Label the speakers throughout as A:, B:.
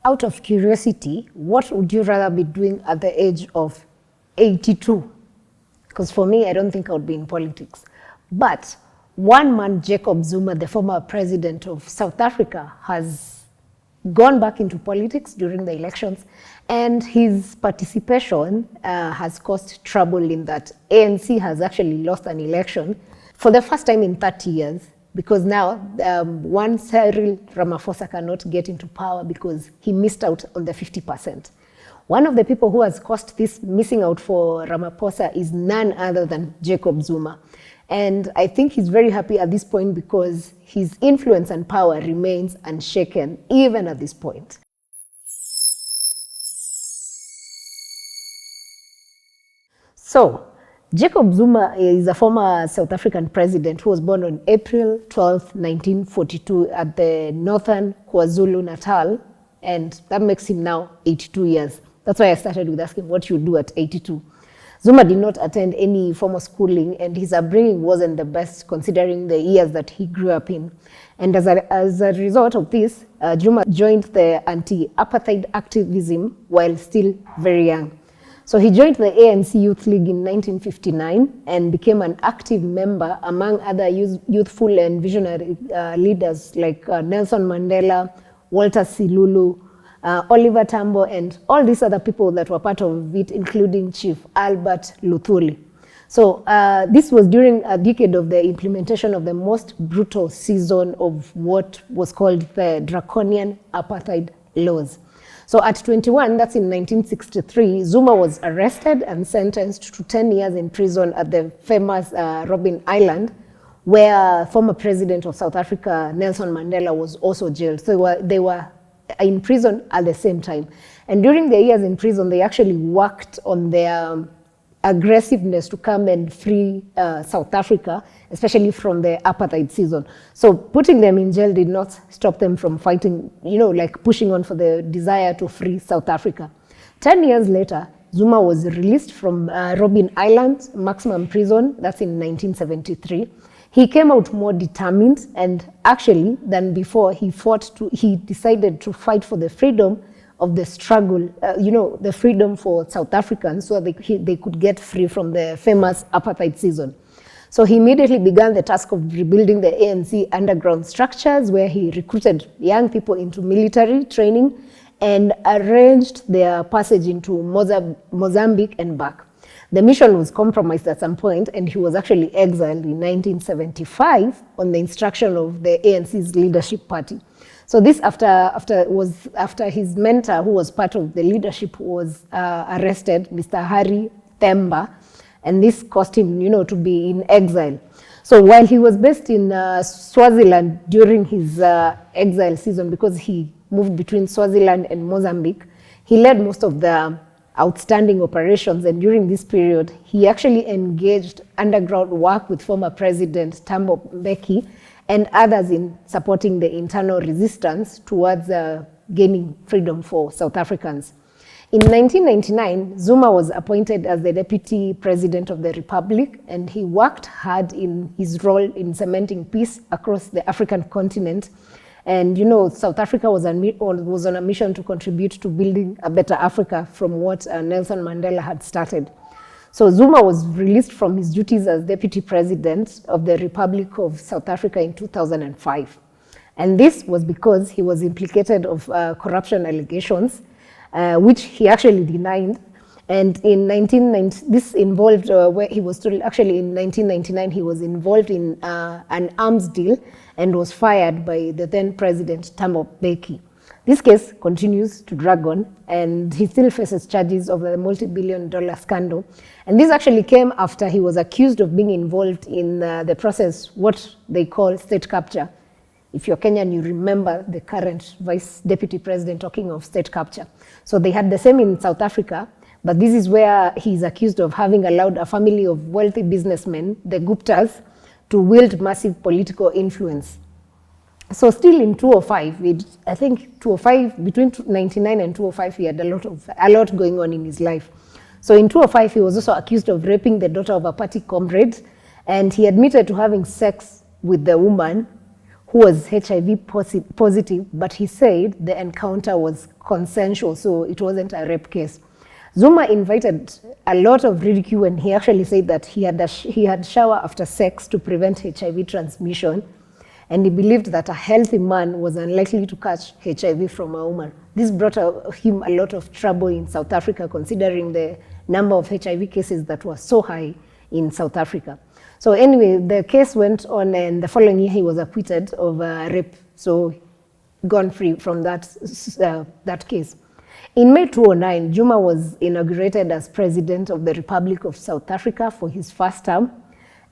A: out of curiosity, what would you rather be doing at the age of 82? Because for me, I don't think I would be in politics. But one man, Jacob Zuma, the former president of South Africa, has gone back into politics during the elections, and his participation has caused trouble in that ANC has actually lost an election for the first time in 30 years, because now one Cyril Ramaphosa cannot get into power because he missed out on the 50%. One of the people who has caused this missing out for Ramaphosa is none other than Jacob Zuma. And I think he's very happy at this point because his influence and power remains unshaken even at this point. So, Jacob Zuma is a former South African president who was born on April 12, 1942 at the northern KwaZulu-Natal, and that makes him now 82 years. That's why I started with asking what you do at 82. Zuma did not attend any formal schooling, and his upbringing wasn't the best considering the years that he grew up in. And as a result of this, Zuma joined the anti-apartheid activism while still very young. So he joined the ANC Youth League in 1959 and became an active member among other youthful and visionary leaders like Nelson Mandela, Walter Silulu, Oliver Tambo, and all these other people that were part of it, including Chief Albert Luthuli. So this was during a decade of the implementation of the most brutal season of what was called the draconian apartheid laws. So at 21, that's in 1963, Zuma was arrested and sentenced to 10 years in prison at the famous Robben Island, where former president of South Africa, Nelson Mandela, was also jailed. So they were in prison at the same time. And during the years in prison, they actually worked on their aggressiveness to come and free South Africa, especially from the apartheid season. So putting them in jail did not stop them from fighting, like pushing on for the desire to free South Africa. 10 years later, Zuma was released from Robben Island maximum prison. That's in 1973. He came out more determined, and actually than before, he decided to fight for the freedom of the struggle, the freedom for South Africans so they could get free from the famous apartheid season. So he immediately began the task of rebuilding the ANC underground structures, where he recruited young people into military training and arranged their passage into Mozambique and back. The mission was compromised at some point, and he was actually exiled in 1975 on the instruction of the ANC's leadership party. So this after his mentor, who was part of the leadership, was arrested, Mr. Harry Themba, and this caused him, to be in exile. So while he was based in Swaziland during his exile season, because he moved between Swaziland and Mozambique, he led most of the outstanding operations, and during this period, he actually engaged underground work with former President Thabo Mbeki and others in supporting the internal resistance towards gaining freedom for South Africans. In 1999, Zuma was appointed as the Deputy President of the Republic, and he worked hard in his role in cementing peace across the African continent. And South Africa was on a mission to contribute to building a better Africa from what Nelson Mandela had started. So Zuma was released from his duties as Deputy President of the Republic of South Africa in 2005. And this was because he was implicated of corruption allegations, which he actually denied. And in 1990, this involved where he was told, actually in 1999, he was involved in an arms deal and was fired by the then President Thabo Mbeki. This case continues to drag on, and he still faces charges of the multi-billion-dollar scandal. And this actually came after he was accused of being involved in the process, what they call state capture. If you're Kenyan, you remember the current Vice Deputy President talking of state capture. So they had the same in South Africa, but this is where he's accused of having allowed a family of wealthy businessmen, the Guptas, to wield massive political influence. So still in 2005, I think 2005, between 1999 and 2005, he had a lot going on in his life. So in 2005, he was also accused of raping the daughter of a party comrade, and he admitted to having sex with the woman who was HIV positive, but he said the encounter was consensual, so it wasn't a rape case. Zuma invited a lot of ridicule, and he actually said that he had shower after sex to prevent HIV transmission, and he believed that a healthy man was unlikely to catch HIV from a woman. This brought him a lot of trouble in South Africa, considering the number of HIV cases that were so high in South Africa. So anyway, the case went on, and the following year he was acquitted of rape, so gone free from that case. In May 2009, Zuma was inaugurated as President of the Republic of South Africa for his first term,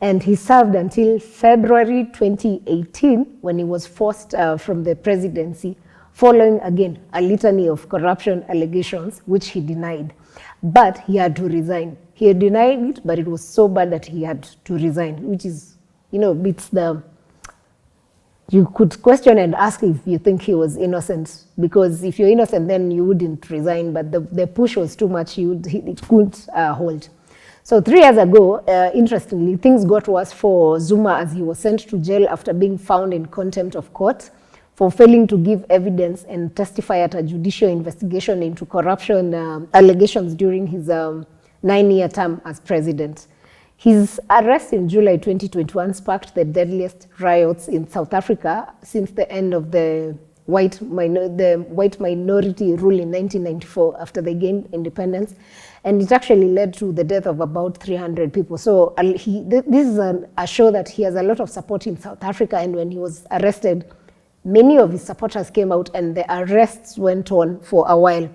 A: and he served until February 2018, when he was forced from the presidency, following again a litany of corruption allegations, which he denied. But he had to resign. He had denied it, but it was so bad that he had to resign, which is, beats the... You could question and ask if you think he was innocent, because if you're innocent, then you wouldn't resign, but the push was too much, it couldn't hold. So 3 years ago, interestingly, things got worse for Zuma as he was sent to jail after being found in contempt of court for failing to give evidence and testify at a judicial investigation into corruption allegations during his 9-year term as president. His arrest in July 2021 sparked the deadliest riots in South Africa since the end of the white minority rule in 1994 after they gained independence. And it actually led to the death of about 300 people. So this is a show that he has a lot of support in South Africa. And when he was arrested, many of his supporters came out, and the arrests went on for a while.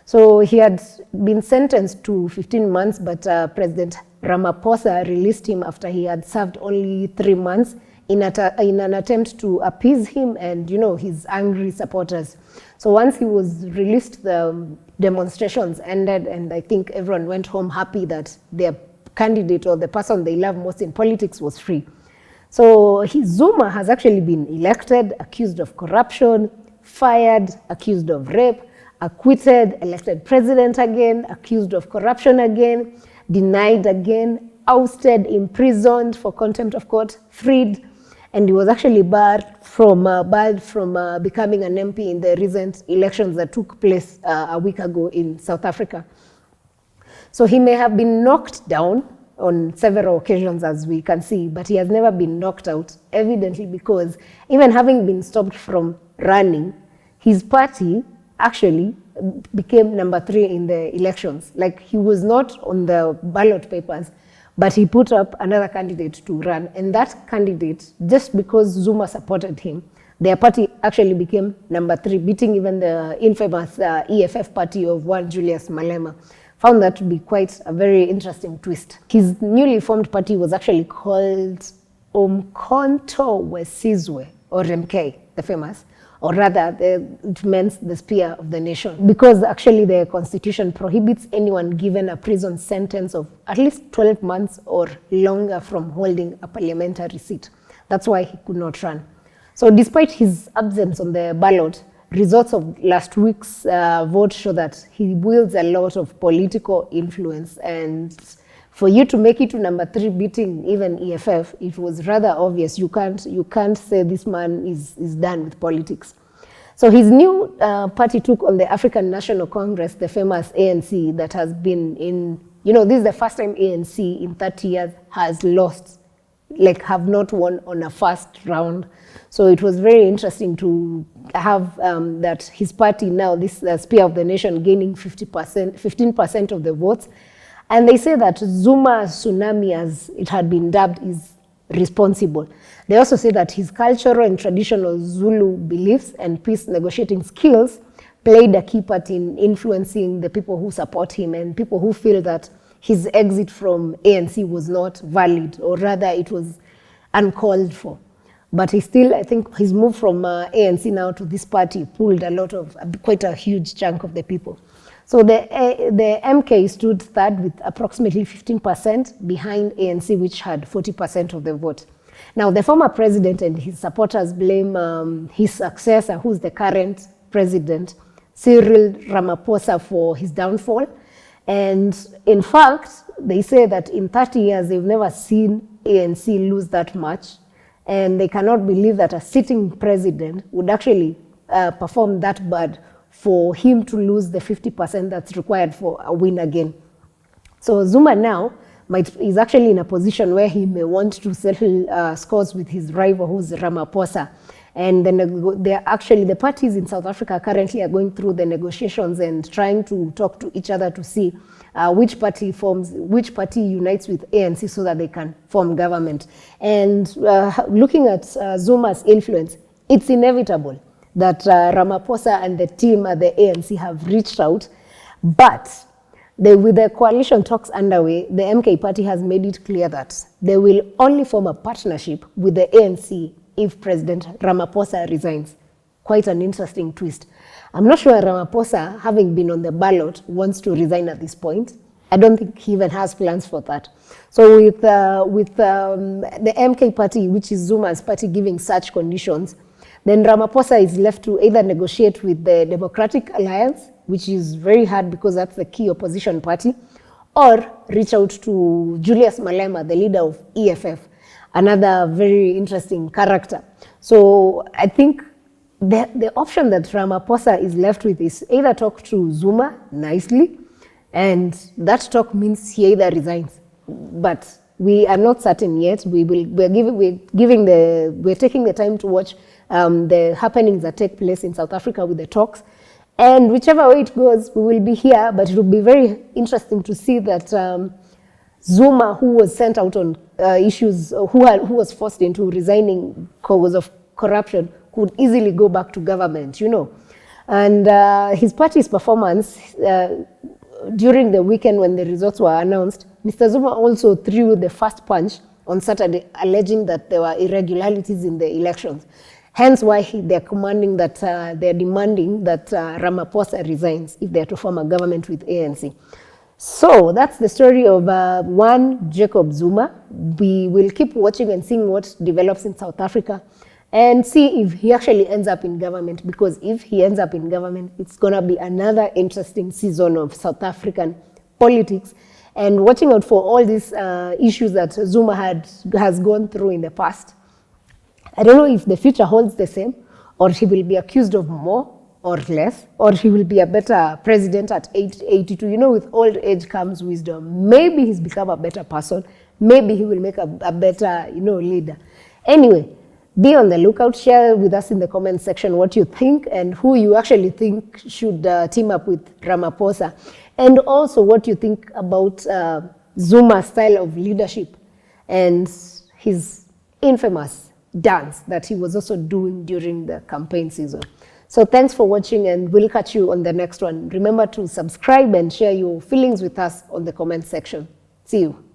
A: So he had been sentenced to 15 months, but President Ramaphosa released him after he had served only 3 months in an attempt to appease him and, his angry supporters. So once he was released, the demonstrations ended, and I think everyone went home happy that their candidate or the person they love most in politics was free. So Zuma has actually been elected, accused of corruption, fired, accused of rape, acquitted, elected president again, accused of corruption again, denied again, ousted, imprisoned for contempt of court, freed, and he was actually barred from becoming an MP in the recent elections that took place a week ago in South Africa. So he may have been knocked down on several occasions, as we can see, but he has never been knocked out, evidently because even having been stopped from running, his party actually became number 3 in the elections. Like, he was not on the ballot papers, but he put up another candidate to run. And that candidate, just because Zuma supported him, their party actually became number 3, beating even the infamous EFF party of one Julius Malema. Found that to be quite a very interesting twist. His newly formed party was actually called Umkhonto Wesizwe, or MK, the famous, or rather it means the spear of the nation, because actually the constitution prohibits anyone given a prison sentence of at least 12 months or longer from holding a parliamentary seat. That's why he could not run. So despite his absence on the ballot, results of last week's vote show that he wields a lot of political influence, and for you to make it to number 3, beating even EFF, it was rather obvious. You can't say this man is done with politics. So his new party took on the African National Congress, the famous ANC, that has been in, this is the first time ANC in 30 years has lost, have not won on a first round. So it was very interesting to have that his party now, this spear of the nation, gaining 15% of the votes. And they say that Zuma tsunami, as it had been dubbed, is responsible. They also say that his cultural and traditional Zulu beliefs and peace negotiating skills played a key part in influencing the people who support him and people who feel that his exit from ANC was not valid, or rather it was uncalled for. But he still, I think his move from ANC now to this party pulled quite a huge chunk of the people. So the MK stood third with approximately 15% behind ANC, which had 40% of the vote. Now, the former president and his supporters blame his successor, who's the current president, Cyril Ramaphosa, for his downfall. And in fact, they say that in 30 years, they've never seen ANC lose that much. and they cannot believe that a sitting president would actually perform that bad for him to lose the 50% that's required for a win again. So Zuma now is actually in a position where he may want to settle scores with his rival, who's Ramaphosa. And then the parties in South Africa currently are going through the negotiations and trying to talk to each other to see which party unites with ANC so that they can form government. And looking at Zuma's influence, it's inevitable that Ramaphosa and the team at the ANC have reached out, but with the coalition talks underway, the MK party has made it clear that they will only form a partnership with the ANC if President Ramaphosa resigns. Quite an interesting twist. I'm not sure Ramaphosa, having been on the ballot, wants to resign at this point. I don't think he even has plans for that. So with the MK party, which is Zuma's party, giving such conditions, then Ramaphosa is left to either negotiate with the Democratic Alliance, which is very hard because that's the key opposition party, or reach out to Julius Malema, the leader of EFF, another very interesting character. So I think the option that Ramaphosa is left with is either talk to Zuma nicely, and that talk means he either resigns. But we are not certain yet. We're taking the time to watch the happenings that take place in South Africa with the talks. And whichever way it goes, we will be here, but it will be very interesting to see that Zuma, who was sent out on issues, who was forced into resigning because of corruption, could easily go back to government, you know. And his party's performance during the weekend when the results were announced, Mr. Zuma also threw the first punch on Saturday, alleging that there were irregularities in the elections. Hence why they're demanding that Ramaphosa resigns if they're to form a government with ANC. So that's the story of one Jacob Zuma. We will keep watching and seeing what develops in South Africa and see if he actually ends up in government, because if he ends up in government, it's going to be another interesting season of South African politics. And watching out for all these issues that Zuma has gone through in the past. I don't know if the future holds the same, or he will be accused of more or less, or he will be a better president at 82. You know, with old age comes wisdom. Maybe he's become a better person. Maybe he will make a better, leader. Anyway, be on the lookout. Share with us in the comment section what you think and who you actually think should team up with Ramaphosa. And also what you think about Zuma's style of leadership and his infamous dance that he was also doing during the campaign season. So thanks for watching, and we'll catch you on the next one. Remember to subscribe and share your feelings with us on the comment section. See you.